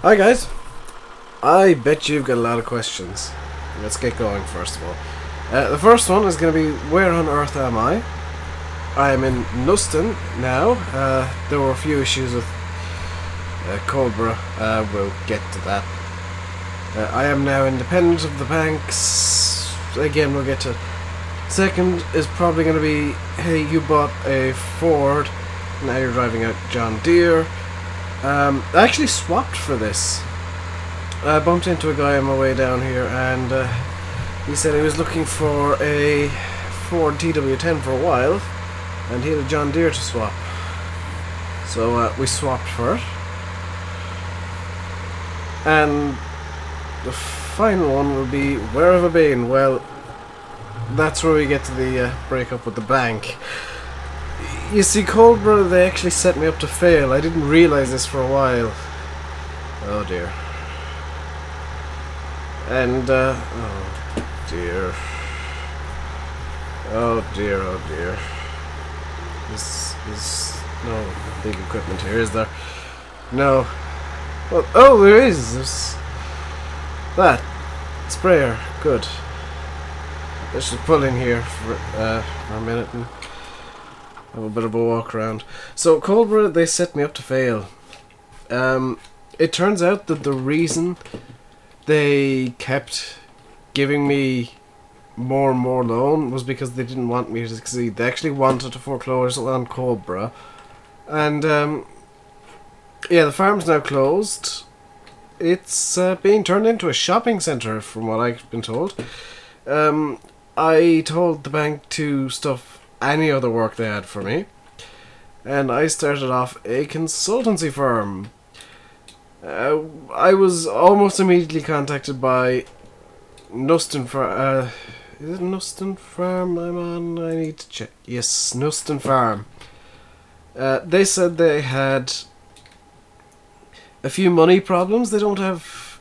Hi guys, I bet you've got a lot of questions. Let's get going first of all. The first one is going to be, where on earth am I? I am in Knuston now. There were a few issues with Cobra, we'll get to that. I am now independent of the banks. Again, we'll get to. Second is probably going to be, hey, you bought a Ford, now you're driving a John Deere. I actually swapped for this. I bumped into a guy on my way down here, and he said he was looking for a Ford TW10 for a while, and he had a John Deere to swap. So we swapped for it. And the final one will be, where have I been? Well, that's where we get to the breakup with the bank. You see, Cobra, they actually set me up to fail. I didn't realise this for a while. Oh dear. And, oh dear. Oh dear, oh dear. This is no big equipment here, is there? No. Well, oh, there is. There's that. Sprayer. Good. Let's just pull in here for a minute and have a bit of a walk around. So Cobra, they set me up to fail. It turns out that the reason they kept giving me more and more loan was because they didn't want me to succeed. They actually wanted to foreclose on Cobra. And yeah, the farm's now closed. It's being turned into a shopping centre, from what I've been told. I told the bank to stuff any other work they had for me, and I started off a consultancy firm. I was almost immediately contacted by Knuston Farm. Is it Knuston Farm I'm on? I need to check. Yes, Knuston Farm. They said they had a few money problems. They don't have.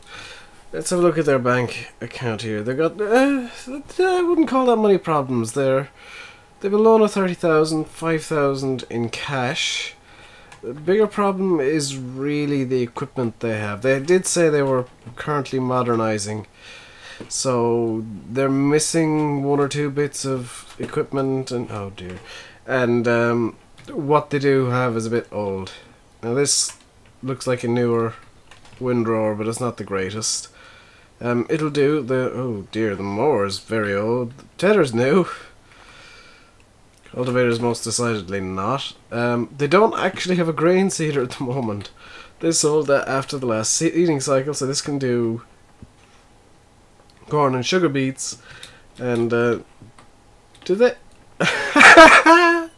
Let's have a look at their bank account here. They got. I wouldn't call that money problems. They have a loan of 30,000, 5,000 in cash. The bigger problem is really the equipment they have. They did say they were currently modernizing, so they're missing one or two bits of equipment, and oh dear. And what they do have is a bit old. Now this looks like a newer windrower, but it's not the greatest. It'll do. Oh dear, the mower is very old. The tether's new. Cultivator's most decidedly not. They don't actually have a grain seeder at the moment. They sold that after the last seeding cycle, so this can do corn and sugar beets. And do they? I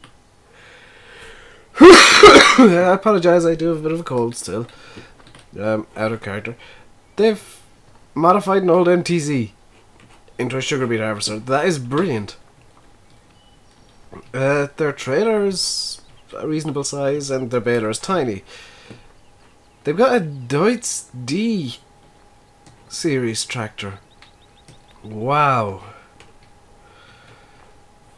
apologise, I do have a bit of a cold still. Out of character. They've modified an old MTZ into a sugar beet harvester. That is brilliant. Their trailer is a reasonable size and their baler is tiny. They've got a Deutz D series tractor. Wow.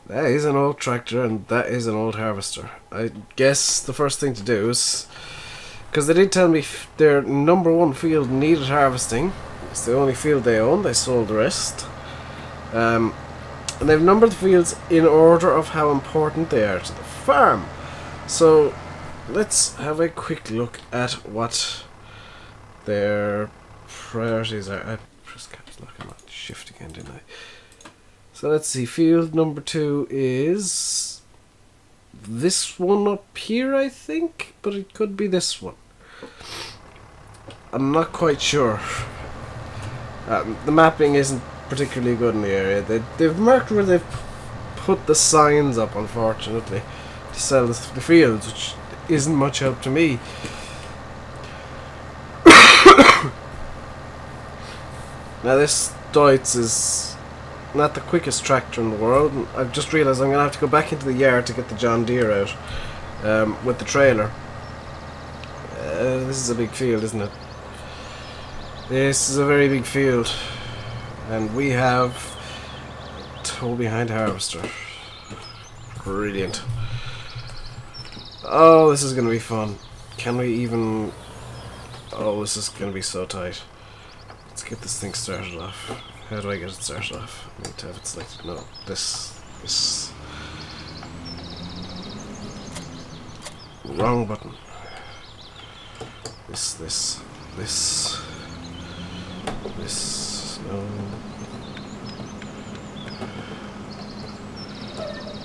That is an old tractor and that is an old harvester. I guess the first thing to do is, because they did tell me their #1 field needed harvesting. It's the only field they own. They sold the rest. And they've numbered the fields in order of how important they are to the farm. So let's have a quick look at what their priorities are. I pressed caps lock and not shift again, didn't I? So let's see. Field #2 is this one up here, I think, but it could be this one. I'm not quite sure. The mapping isn't particularly good in the area. They've marked where they've put the signs up, unfortunately, to sell the fields, which isn't much help to me. Now this Deutz is not the quickest tractor in the world, and I've just realised I'm going to have to go back into the yard to get the John Deere out with the trailer. This is a big field, isn't it? This is a very big field. And we have tow behind harvester. Brilliant. Oh, this is going to be fun. Can we even... Oh, this is gonna be so tight. Let's get this thing started off. How do I get it started off? I need to have it selected. No, this. Wrong button. This. No.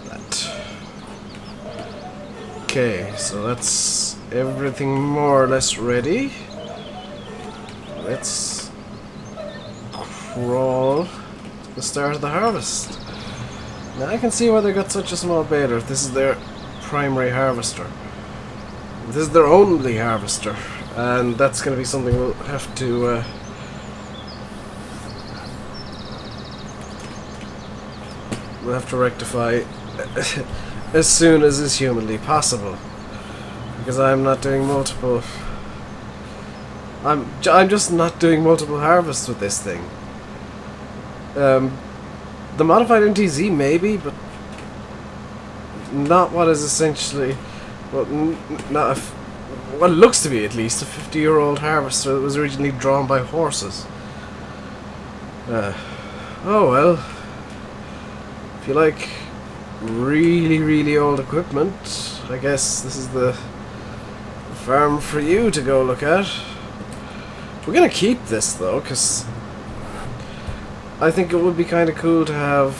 That. Okay, so that's everything more or less ready. Let's crawl to the start of the harvest. Now I can see why they got such a small baler. This is their primary harvester. This is their only harvester, and that's going to be something we'll have to rectify as soon as is humanly possible, because I'm not doing multiple. I'm just not doing multiple harvests with this thing. The modified NTZ maybe, but not what is essentially, well, not what looks to be at least a 50-year-old harvester that was originally drawn by horses. Oh well. If you like really old equipment, I guess this is the farm for you to go look at. We're gonna keep this though, because I think it would be kind of cool to have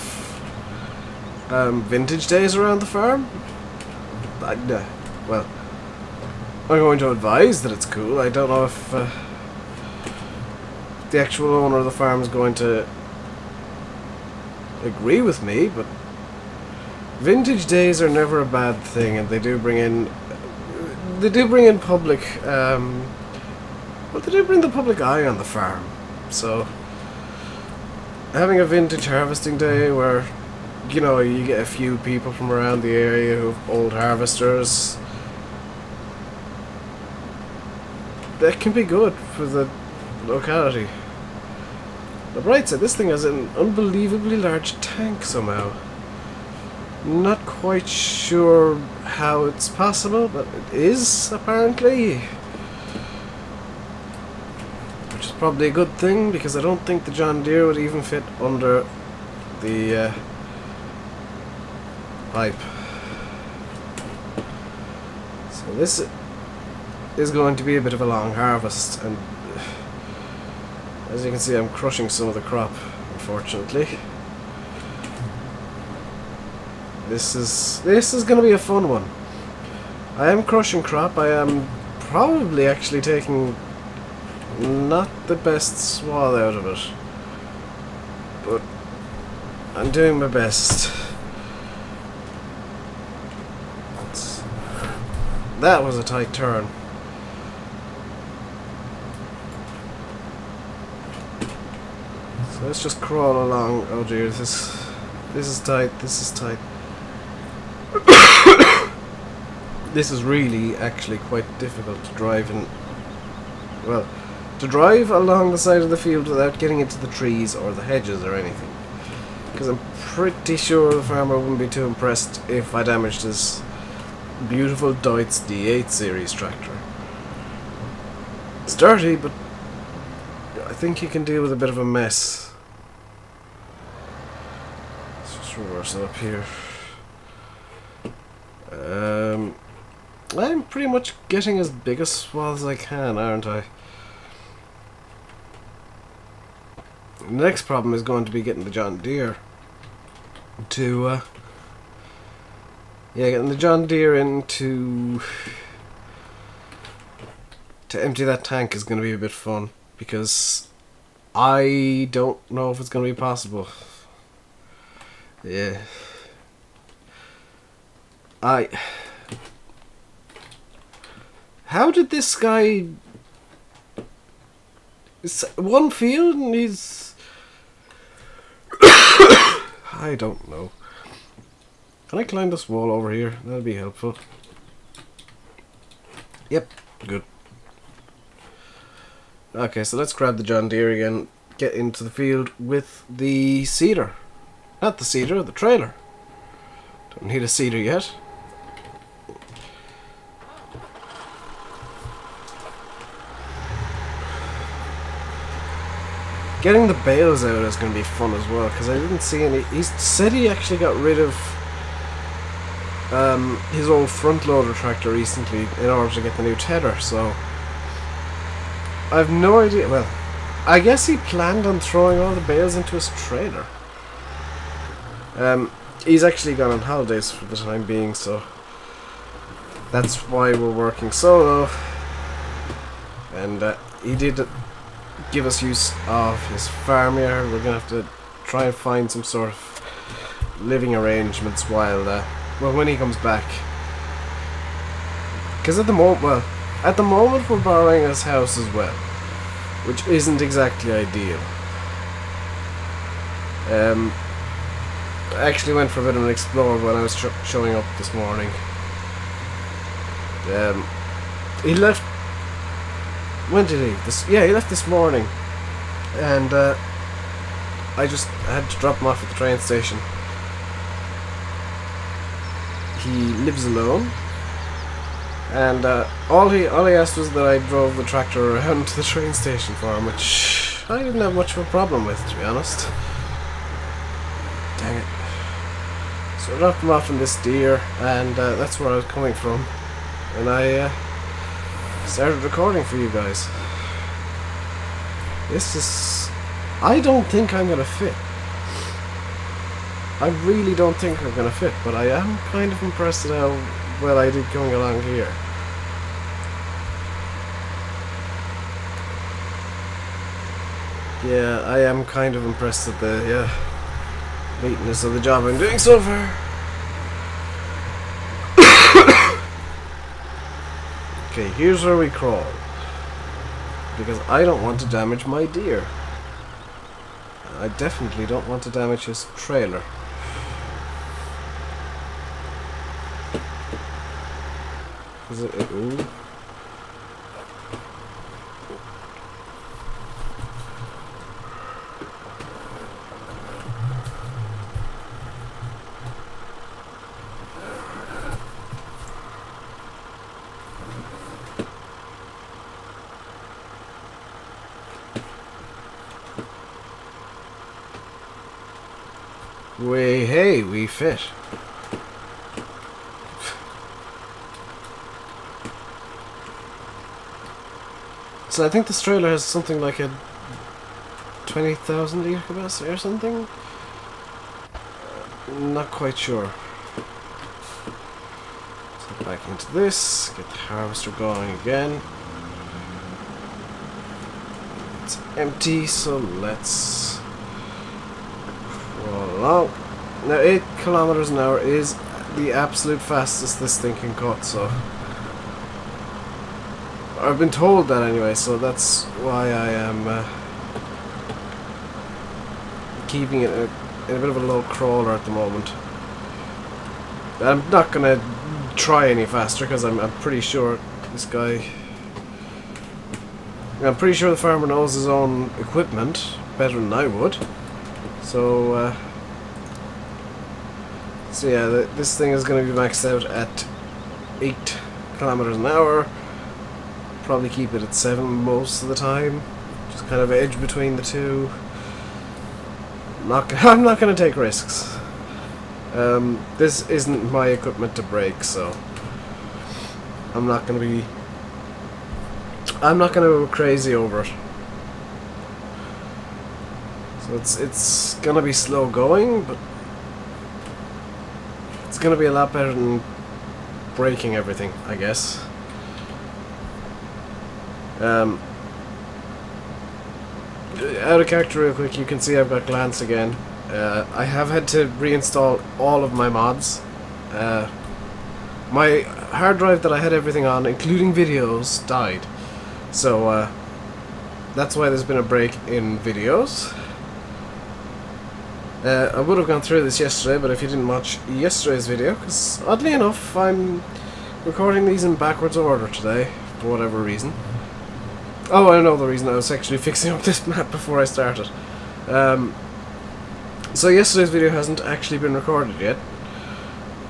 vintage days around the farm. Well, I'm going to advise that it's cool. I don't know if the actual owner of the farm is going to agree with me, but vintage days are never a bad thing, and they do bring in public well, they do bring the public eye on the farm. So having a vintage harvesting day where, you know, you get a few people from around the area who have old harvesters, that can be good for the locality. The bright side, this thing has an unbelievably large tank somehow. Not quite sure how it's possible, but it is, apparently. Which is probably a good thing, because I don't think the John Deere would even fit under the pipe. So this is going to be a bit of a long harvest, and as you can see, I'm crushing some of the crop, unfortunately. This is going to be a fun one. I am crushing crop. I am probably actually taking not the best swath out of it, but I'm doing my best. That was a tight turn. So let's just crawl along. Oh dear, this is tight. This is tight. This is really actually quite difficult to drive in. Well, to drive along the side of the field without getting into the trees or the hedges or anything. Because I'm pretty sure the farmer wouldn't be too impressed if I damaged his beautiful Deutz D8 series tractor. It's dirty, but I think you can deal with a bit of a mess. Let's just reverse it up here. I'm pretty much getting as big a swath as I can, aren't I? The next problem is going to be getting the John Deere to getting the John Deere in to empty that tank is going to be a bit fun, because I don't know if it's going to be possible. Yeah. How did this guy... It's one field and he's... I don't know. Can I climb this wall over here? That'd be helpful. Yep, good. Okay, so let's grab the John Deere again, get into the field with the seeder. Not the seeder, the trailer. Don't need a seeder yet. getting the bales out is going to be fun as well, because I didn't see any. He said he actually got rid of his old front loader tractor recently in order to get the new tether, so I have no idea. Well, I guess he planned on throwing all the bales into his trailer. He's actually gone on holidays for the time being, so that's why we're working solo. And he did give us use of his farmyard. We're gonna have to try and find some sort of living arrangements while well, when he comes back. Because at the moment we're borrowing his house as well, which isn't exactly ideal. I actually went for a bit of an explore when I was showing up this morning. He left. When did he leave? Yeah, he left this morning, and I just had to drop him off at the train station. He lives alone, and all he asked was that I drove the tractor around to the train station for him, which I didn't have much of a problem with, to be honest. Dang it. So I dropped him off in this deer, and that's where I was coming from, and I started recording for you guys. This is... I don't think I'm gonna fit. I really don't think I'm gonna fit, but I am kind of impressed at how well I did going along here. Yeah, I am kind of impressed at the neatness of the job I'm doing so far. Okay, here's where we crawl, because I don't want to damage my deer. I definitely don't want to damage his trailer. Ooh. Hey, we fit. So I think this trailer has something like a 20,000 litre capacity or something? Not quite sure. So back into this, get the harvester going again. It's empty, so let's roll along. Now 8 kilometers an hour is the absolute fastest this thing can cut, so I've been told that anyway, so that's why I am keeping it in a bit of a low crawler at the moment. I'm not gonna try any faster because I'm pretty sure this guy... I'm pretty sure the farmer knows his own equipment better than I would. So yeah, this thing is going to be maxed out at 8 kilometers an hour. Probably keep it at 7 most of the time. Just kind of edge between the two. I'm not going to take risks. This isn't my equipment to break, so I'm not going to go crazy over it. So it's going to be slow going, but it's going to be a lot better than breaking everything, I guess. Out of character real quick, you can see I've got glance again. I have had to reinstall all of my mods. My hard drive that I had everything on, including videos, died. So that's why there's been a break in videos. I would have gone through this yesterday, but if you didn't watch yesterday's video, because oddly enough I'm recording these in backwards order today, for whatever reason. Oh, I know the reason. I was actually fixing up this map before I started. So yesterday's video hasn't actually been recorded yet.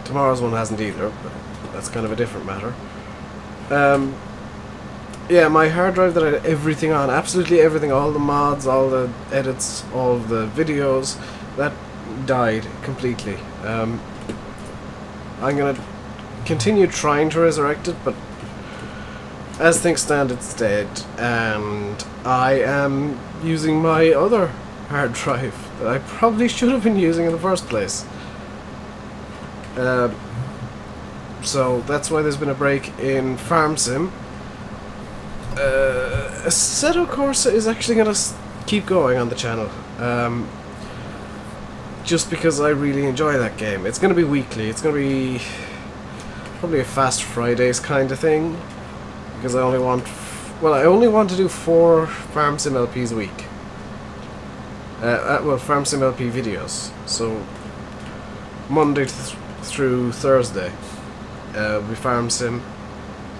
Tomorrow's one hasn't either, but that's kind of a different matter. yeah, my hard drive that I had everything on, absolutely everything, all the mods, all the edits, all the videos, that died completely. I'm gonna continue trying to resurrect it, but as things stand, it's dead, and I am using my other hard drive that I probably should have been using in the first place. So that's why there's been a break in Farm Sim. Assetto Corsa is actually going to keep going on the channel, just because I really enjoy that game. It's going to be weekly, it's going to be probably a Fast Fridays kind of thing, because I only want to do 4 Farm Sim LPs a week. Well, Farm Sim LP videos, so Monday through Thursday will be Farm Sim,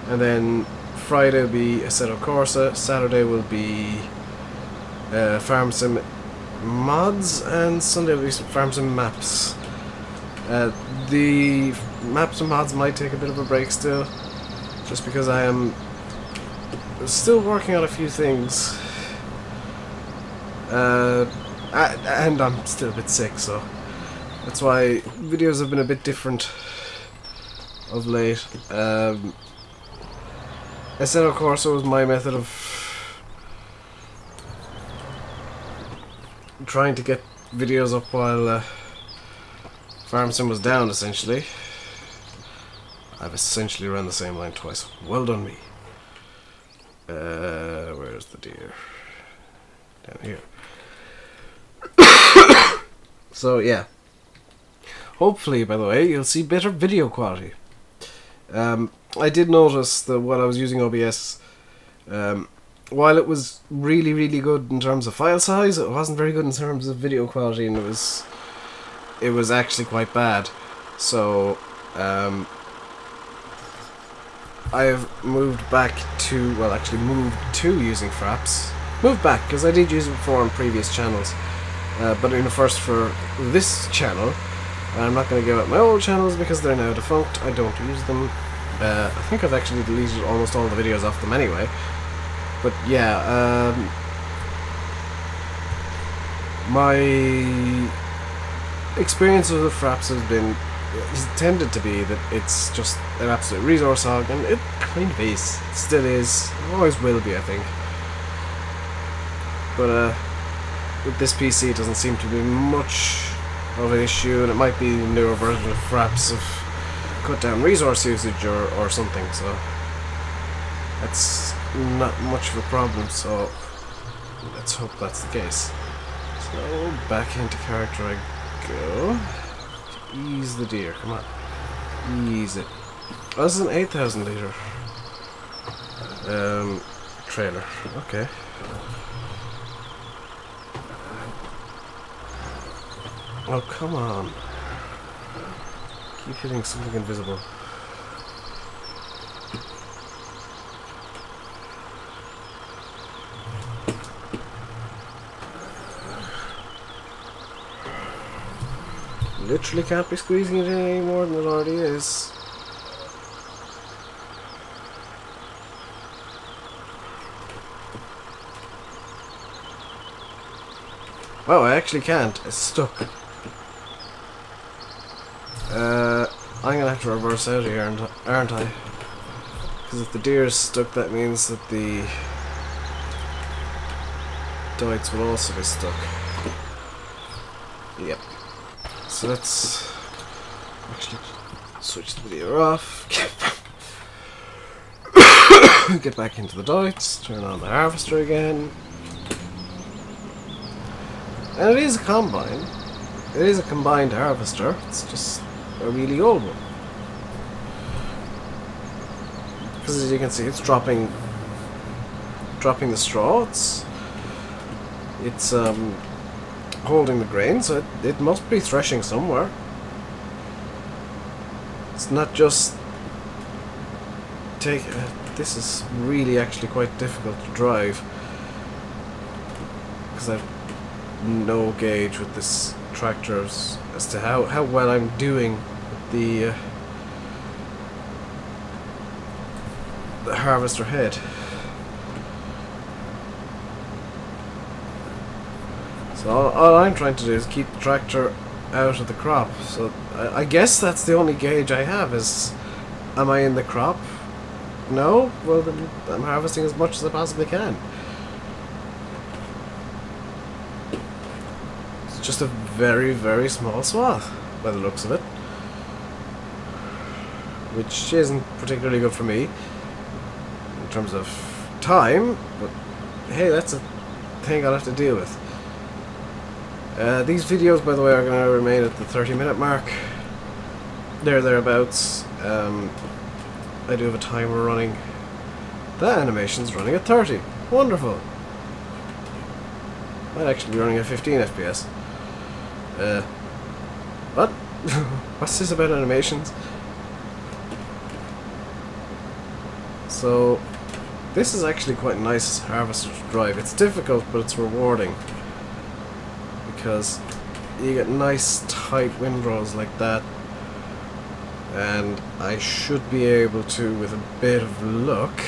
and then Friday will be Assetto Corsa, Saturday will be Farm Sim mods, and Sunday will be Farm Sim maps. The maps and mods might take a bit of a break still, just because I am still working on a few things, and I'm still a bit sick, so that's why videos have been a bit different of late. Assetto Corsa was my method of trying to get videos up while Farm Sim was down, essentially. I've essentially run the same line twice. Well done me. Where's the deer? Down here. So yeah. Hopefully, by the way, you'll see better video quality. I did notice that while I was using OBS, while it was really, really good in terms of file size, it wasn't very good in terms of video quality, and it was actually quite bad. So I have moved back to, well, actually moved to using Fraps. Moved back, because I did use it before on previous channels, but in the first for this channel. I'm not going to give up my old channels because they're now defunct. I don't use them. I think I've actually deleted almost all the videos off them anyway. But yeah, my experience with the Fraps has tended to be that it's just an absolute resource hog, and it kind of is. It still is. It always will be, I think. But with this PC, it doesn't seem to be much of an issue, and it might be the newer version of Fraps of cut down resource usage or something, so that's not much of a problem, so let's hope that's the case. So back into character I go. Ease the deer, come on. Ease it. Oh, this is an 8,000 litre trailer, okay. Oh, come on. Keep hitting something invisible. Literally can't be squeezing it in any more than it already is. Oh, I actually can't. It's stuck. I'm gonna have to reverse out of here, aren't I? Because if the deer is stuck, that means that the dites will also be stuck. Yep. So let's actually switch the video off. Get back into the dites, turn on the harvester again. And it is a combine. It is a combined harvester. It's just a really old one. Because as you can see, it's dropping the straw. It's holding the grain, so it must be threshing somewhere. It's not just this is really actually quite difficult to drive because I've no gauge with this tractor as to how well I'm doing with the harvester head. So all I'm trying to do is keep the tractor out of the crop. So I guess that's the only gauge I have is, am I in the crop? No? Well then I'm harvesting as much as I possibly can. It's just a very, very small swath by the looks of it. Which isn't particularly good for me in terms of time, but hey, that's a thing I'll have to deal with. These videos, by the way, are going to remain at the 30-minute mark. Thereabouts. I do have a timer running. That animation's running at 30. Wonderful. Might actually be running at 15 FPS. What? What's this about animations? So, this is actually quite a nice harvester to drive. It's difficult, but it's rewarding. Because you get nice tight windrows like that. And I should be able to, with a bit of luck,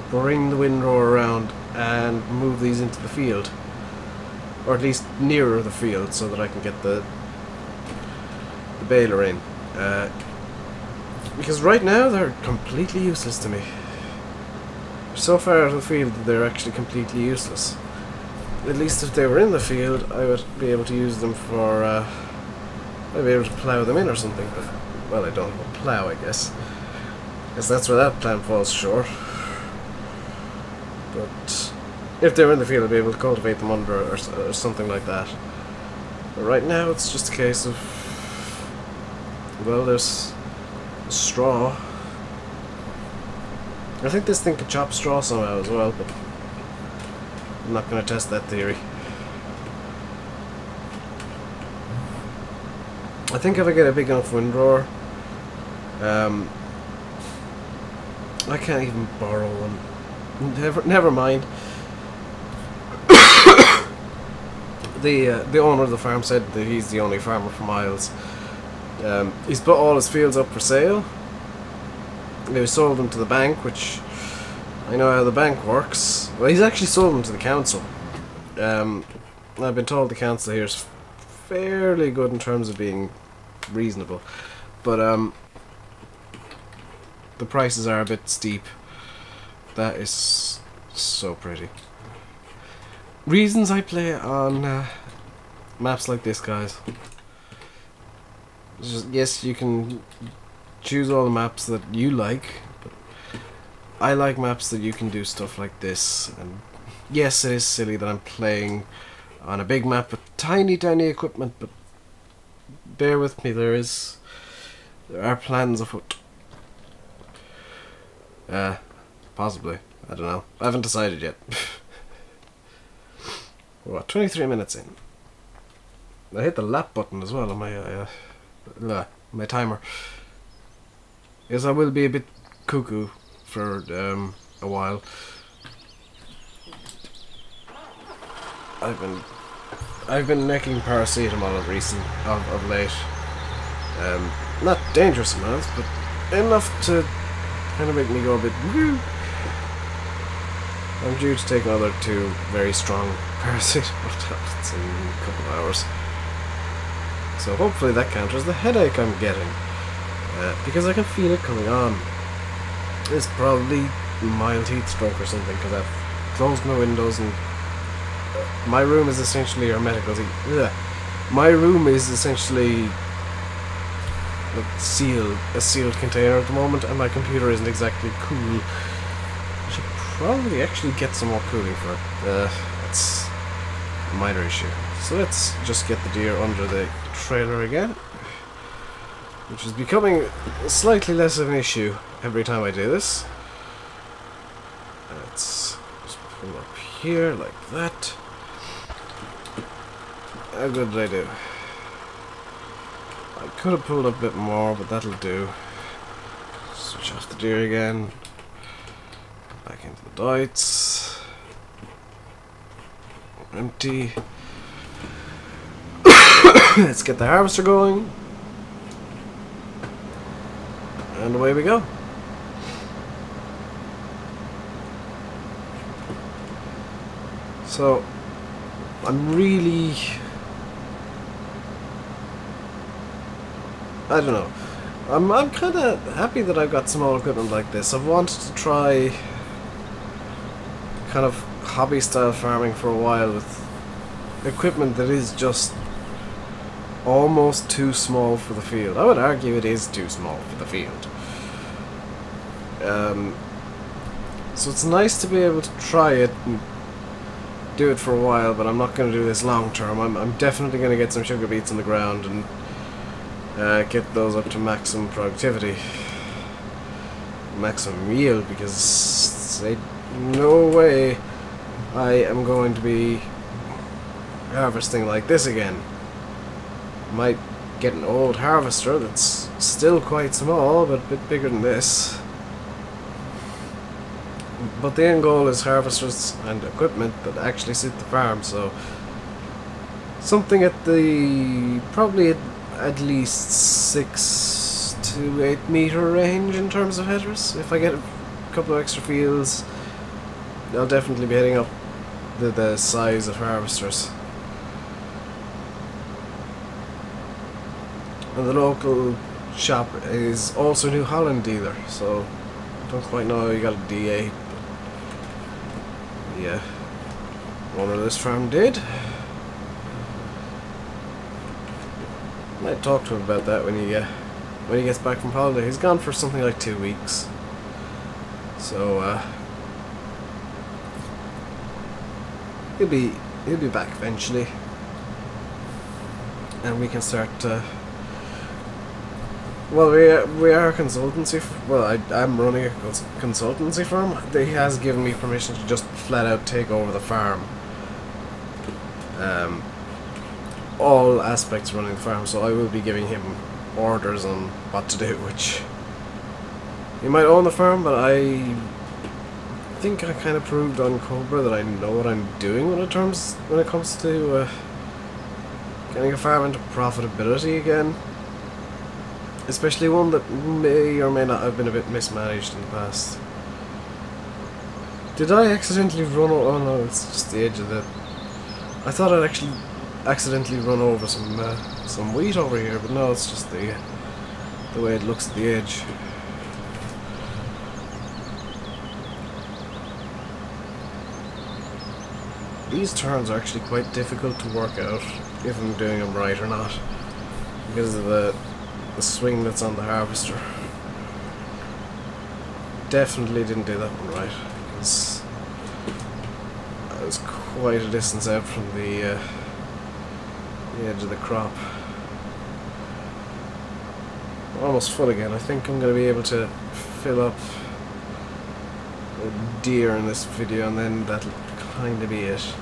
bring the windrow around and move these into the field. Or at least nearer the field so that I can get the baler in. Because right now they're completely useless to me. They're so far out of the field that they're actually completely useless. At least if they were in the field, I would be able to use them for, I'd be able to plough them in or something, but, well, I don't have a plough, I guess. Because that's where that plan falls short. But if they were in the field, I'd be able to cultivate them under or something like that. But right now, it's just a case of, well, there's straw. I think this thing can chop straw somehow as well, but I'm not going to test that theory. I think if I get a big enough windrower, I can't even borrow one. Never mind. The owner of the farm said that he's the only farmer for miles. He's put all his fields up for sale. He sold them to the bank, which I know how the bank works. Well, he's actually sold them to the council. I've been told the council here is fairly good in terms of being reasonable, but the prices are a bit steep. That is so pretty. Reasons I play on maps like this, guys. Yes, you can choose all the maps that you like, but I like maps that you can do stuff like this. And yes, it is silly that I'm playing on a big map with tiny equipment, but bear with me, there are plans afoot. Possibly. I don't know. I haven't decided yet. What, 23 minutes in. I hit the lap button as well on my timer. Yes, I will be a bit cuckoo for a while. I've been necking paracetamol of late. Not dangerous amounts, but enough to kind of make me go a bit woo. I'm due to take another 2 very strong paracetamol tablets in a couple of hours. So hopefully that counters the headache I'm getting. Because I can feel it coming on. It's probably mild heat stroke or something, because I've closed my windows and my room is essentially hermetically. My room is essentially a sealed container at the moment, and my computer isn't exactly cool. I should probably actually get some more cooling for it. That's a minor issue. So let's just get the deer under the trailer again, which is becoming slightly less of an issue every time I do this. Let's just pull up here like that. How good did I do? I could have pulled up a bit more, but that'll do. Switch off the deer again. Back into the diets. Empty. Let's get the harvester going. And away we go. So, I'm really... I don't know. I'm kind of happy that I've got small equipment like this. I've wanted to try kind of hobby style farming for a while with equipment that is just almost too small for the field. I would argue it is too small for the field. So it's nice to be able to try it and do it for a while, but I'm not going to do this long term. I'm definitely going to get some sugar beets in the ground and get those up to maximum productivity, maximum yield, because no way I am going to be harvesting like this again. Might get an old harvester that's still quite small, but a bit bigger than this. But the end goal is harvesters and equipment that actually suit the farm, so something at the probably at least 6 to 8 meter range in terms of headers. If I get a couple of extra fields, I'll definitely be heading up the size of harvesters. And the local shop is also New Holland dealer, so I don't quite know how you got a D8. Yeah, owner of this farm did. Might talk to him about that when he gets back from holiday. He's gone for something like 2 weeks, so he'll be back eventually, and we can start. Well, we are a consultancy. Well, I'm running a consultancy firm. He has given me permission to just flat out take over the farm. All aspects running the farm, so I will be giving him orders on what to do. Which he might own the farm, but I think I kind of proved on Cobra that I know what I'm doing when it comes to getting a farm into profitability again. Especially one that may or may not have been a bit mismanaged in the past. Did I accidentally run over... Oh no, it's just the edge of the... I thought I'd actually accidentally run over some wheat over here, but no, it's just the way it looks at the edge. These turns are actually quite difficult to work out if I'm doing them right or not, because of the swing that's on the harvester. Definitely didn't do that one right, because I was quite a distance out from the edge of the crop. Almost full again. I think I'm going to be able to fill up a deer in this video, and then that'll kind of be it.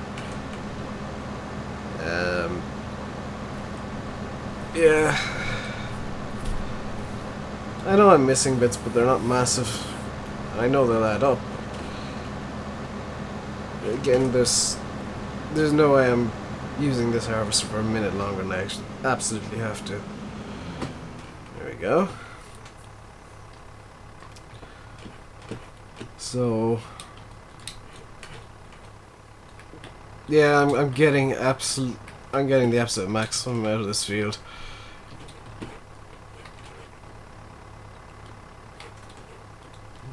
Yeah. I know I'm missing bits, but they're not massive. I know they'll add up. Again, there's no way I'm using this harvester for a minute longer than I actually absolutely have to. There we go. So yeah, I'm getting the absolute maximum out of this field.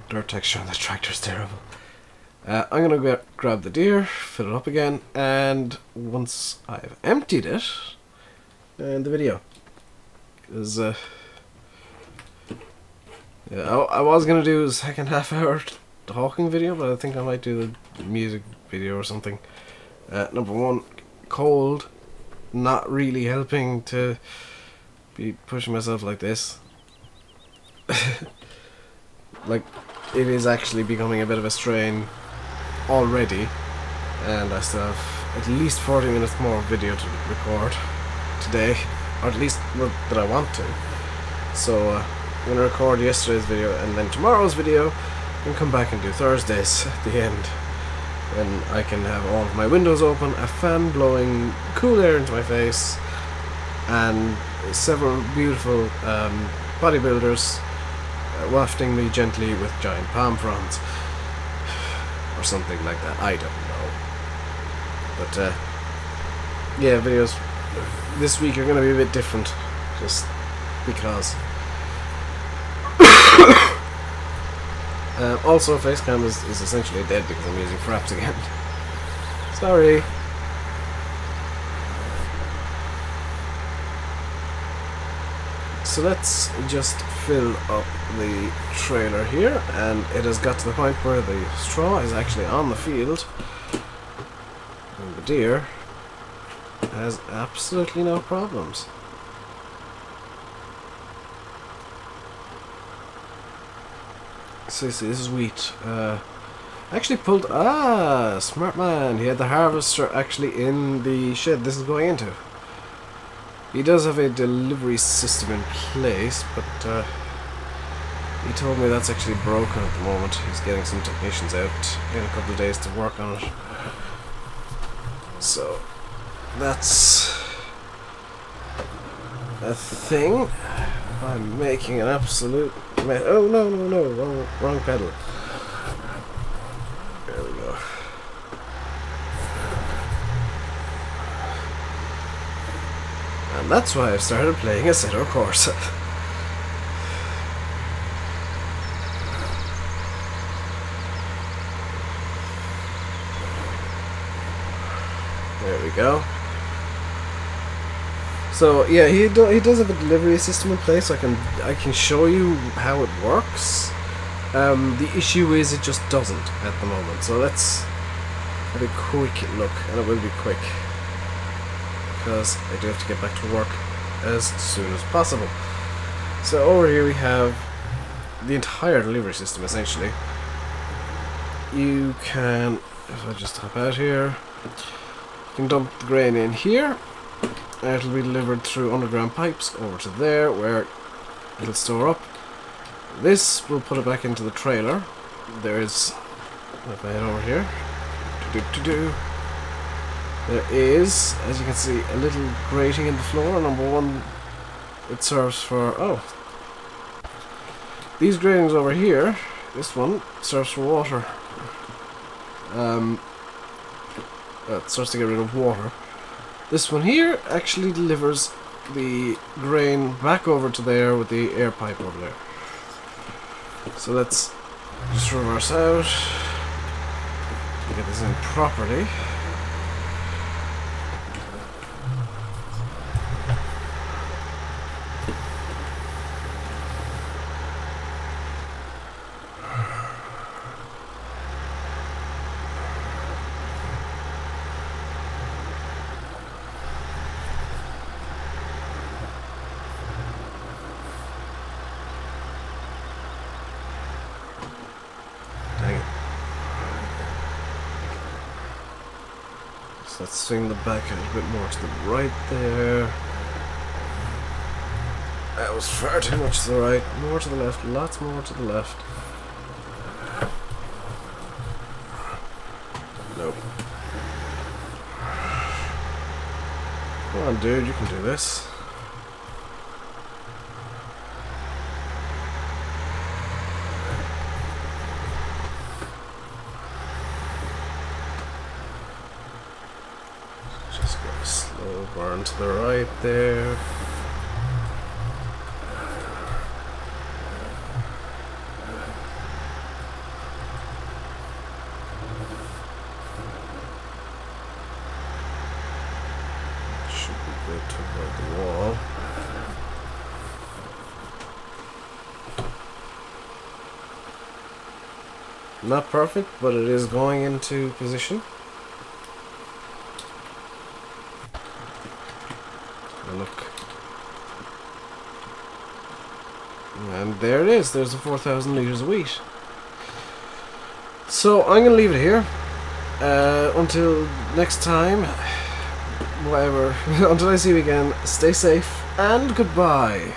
Dirt texture on the tractor's terrible. I'm gonna grab the deer, fill it up again, and once I've emptied it, end the video. Because yeah, I was gonna do a second half-hour talking video, but I think I might do the music video or something. Number one, cold, not really helping to be pushing myself like this. Like, it is actually becoming a bit of a strain already, and I still have at least 40 minutes more video to record today, or at least that I want to. So I'm going to record yesterday's video and then tomorrow's video, and come back and do Thursdays at the end, when I can have all of my windows open, a fan blowing cool air into my face, and several beautiful bodybuilders wafting me gently with giant palm fronds or something like that. I don't know, but yeah, videos this week are going to be a bit different, just because. Also, Facecam is essentially dead because I'm using fraps again. Sorry. So let's just fill up the trailer here, and it has got to the point where the straw is actually on the field, and the deer has absolutely no problems. So you see, this is wheat. Actually pulled... smart man. He had the harvester actually in the shed this is going into. He does have a delivery system in place, but he told me that's actually broken at the moment. He's getting some technicians out in a couple of days to work on it. So, that's a thing. I'm making an absolute mess. Oh, no, wrong pedal. There we go. And that's why I've started playing a Assetto Corsa. There we go. So yeah, he does have a delivery system in place. I can show you how it works. The issue is it just doesn't at the moment. So let's have a quick look, and it will be quick because I do have to get back to work as soon as possible. So over here we have the entire delivery system essentially. You can, if I just hop out here, you can dump the grain in here. It'll be delivered through underground pipes over to there where it'll store up. This will put it back into the trailer. There's, if I head over here, there is, as you can see, a little grating in the floor. Number one, it serves for, these gratings over here, this one serves for water. It starts to get rid of water. This one here actually delivers the grain back over to there with the air pipe over there. So let's just reverse out, get this in properly. Let's swing the back a little bit more to the right there. That was far too much to the right. More to the left. Lots more to the left. Nope. Come on, dude. You can do this. Slow burn to the right there. Should be good to avoid the wall. Not perfect, but it is going into position. Look. And there it is. There's the 4,000 litres of wheat. So I'm going to leave it here. Until next time. Whatever. Until I see you again, stay safe and goodbye.